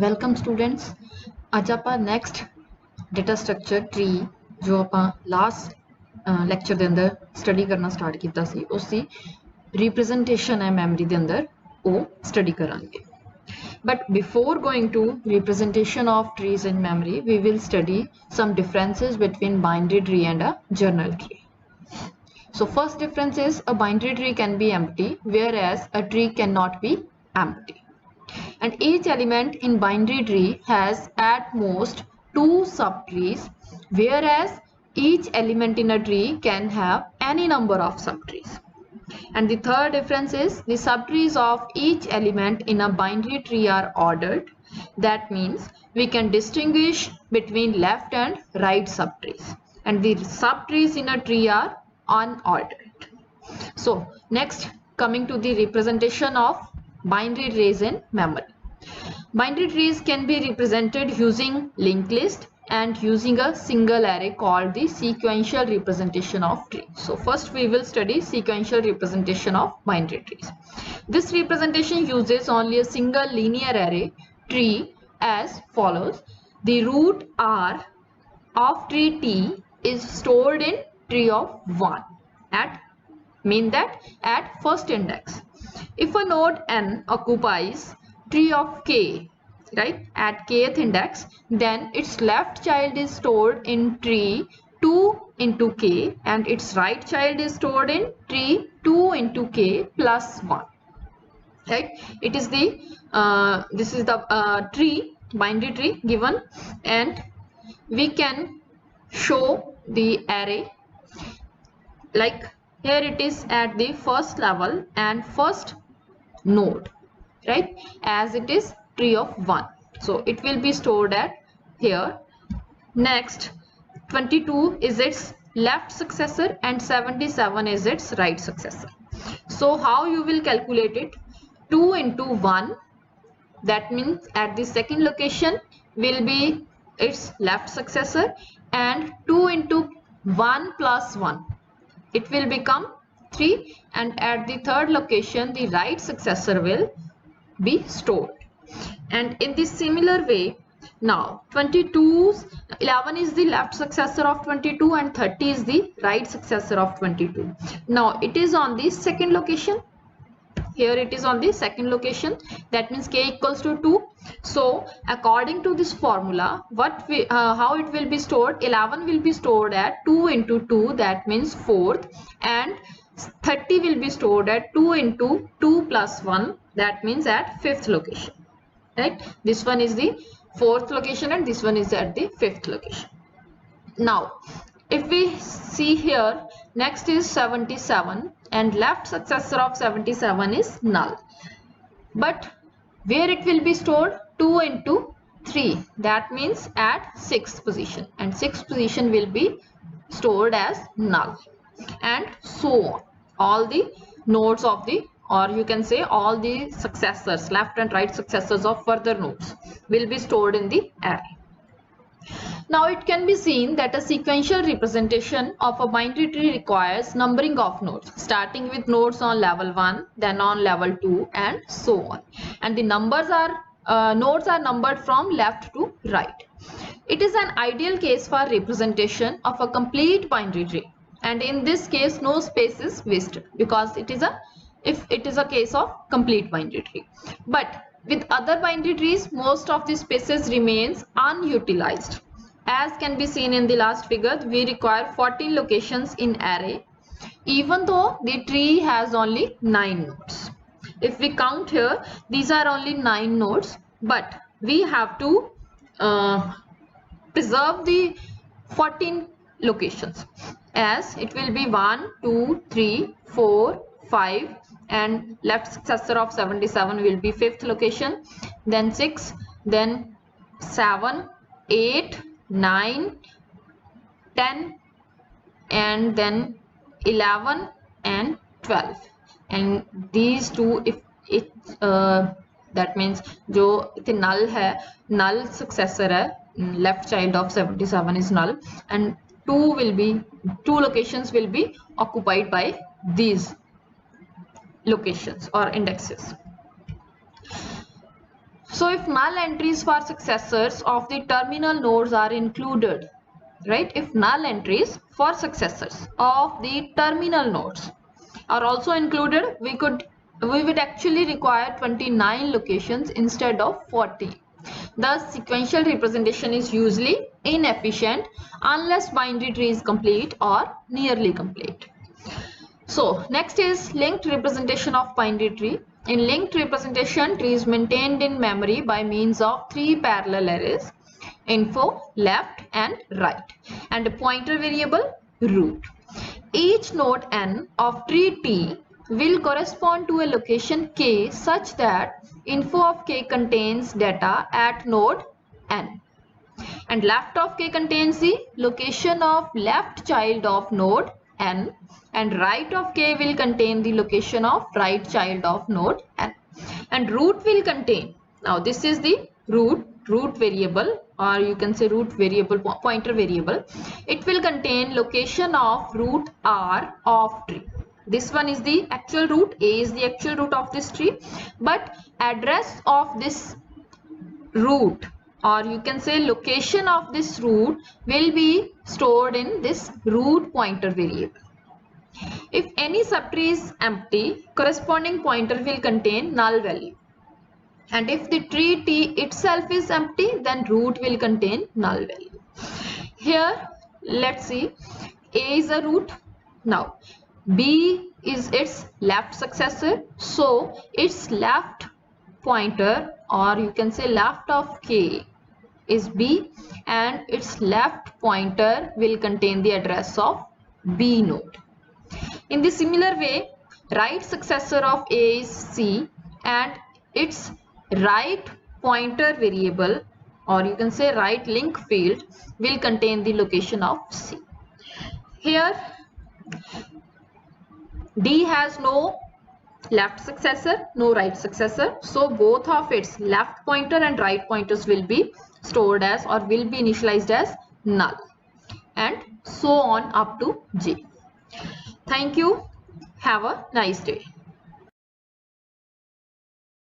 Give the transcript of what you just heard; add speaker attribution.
Speaker 1: Welcome students. ਅੱਜ ਆਪਾਂ next data structure tree ਜੋ ਆਪਾਂ ਲਾਸਟ ਲੈਕਚਰ ਦੇ ਅੰਦਰ ਸਟੱਡੀ ਕਰਨਾ ਸਟਾਰਟ ਕੀਤਾ ਸੀ ਉਸ ਦੀ ਰਿਪਰੈਜ਼ੈਂਟੇਸ਼ਨ ਹੈ ਮੈਮਰੀ ਦੇ ਅੰਦਰ ਉਹ ਸਟੱਡੀ ਕਰਾਂਗੇ। But before going to representation of trees in memory, we will study some differences between binary tree and a journal tree. So first difference is a binary tree can be empty, whereas a tree cannot be empty. And each element in binary tree has at most two subtrees, whereas each element in a tree can have any number of subtrees. And the third difference is the subtrees of each element in a binary tree are ordered. That means we can distinguish between left and right subtrees, and the subtrees in a tree are unordered. So next, coming to the representation of binary trees in memory. Binary trees can be represented using linked list and using a single array called the sequential representation of tree. So first we will study sequential representation of binary trees. This representation uses only a single linear array tree as follows. The root R of tree T is stored in tree of 1 at first index. If a node n occupies tree of k, right, at kth index, then its left child is stored in tree 2 into k and its right child is stored in tree 2 into k plus 1. Right, it is the this is the tree, binary tree given, and we can show the array like here it is at the first level and first node, right, as it is tree of 1, so it will be stored at here. Next, 22 is its left successor and 77 is its right successor. So how you will calculate it? 2 into 1, that means at the second location will be its left successor, and 2 into 1 plus 1, it will become 3, and at the third location the right successor will be stored. And in this similar way, now 22's 11 is the left successor of 22 and 30 is the right successor of 22. Now it is on the second location. Here it is on the second location, that means k equals to 2. So according to this formula, how it will be stored? 11 will be stored at 2 into 2, that means 4th, and 30 will be stored at 2 into 2 plus 1, that means at 5th location. Right, this one is the 4th location and this one is at the 5th location. Now if we see here, next is 77 and left successor of 77 is null, but where it will be stored? 2 into 3, that means at 6th position, and 6th position will be stored as null, and so on. All the nodes of the, or you can say all the successors, left and right successors of further nodes will be stored in the array. Now it can be seen that a sequential representation of a binary tree requires numbering of nodes, starting with nodes on level 1, then on level 2 and so on, and the nodes are numbered from left to right. It is an ideal case for representation of a complete binary tree, and in this case no space is wasted because it is a case of complete binary tree. But with other binary trees, most of the spaces remains unutilized. As can be seen in the last figure, we require 14 locations in array even though the tree has only 9 nodes. If we count here, these are only 9 nodes, but we have to preserve the 14 locations, as it will be 1 2 3 4 5, and left successor of 77 will be 5th location, then 6, then 7 8 9 10, and then 11 and 12, and these two, if it that means जो इतने null है, null successor है, left child of 77 is null, and two locations will be occupied by these locations or indexes. So if null entries for successors of the terminal nodes are included, right, if null entries for successors of the terminal nodes are also included, we would actually require 29 locations instead of 40. Thus sequential representation is usually inefficient unless binary tree is complete or nearly complete. So next is linked representation of binary tree. In linked representation, tree is maintained in memory by means of three parallel arrays: info, left and right, and a pointer variable root. Each node n of tree T will correspond to a location k such that info of k contains data at node n, and left of k contains the location of left child of node n, and right of k will contain the location of right child of node n, and root will contain, now this is the root variable, or you can say root variable, pointer variable. It will contain location of root r of tree. This one is the actual root, a is the actual root of this tree, but address of this root, or you can say location of this root, will be stored in this root pointer variable. If any subtree is empty, corresponding pointer will contain null value. And if the tree T itself is empty, then root will contain null value. Here, let's see, A is a root. Now, B is its left successor. So, its left pointer, or you can say left of K, is B, and its left pointer will contain the address of B node. In the similar way, right successor of A is C, and its right pointer variable, or you can say right link field, will contain the location of C. Here D has no left successor, no right successor, so both of its left pointer and right pointers will be stored as, or will be initialized as null, and so on up to J. Thank you. Have a nice day.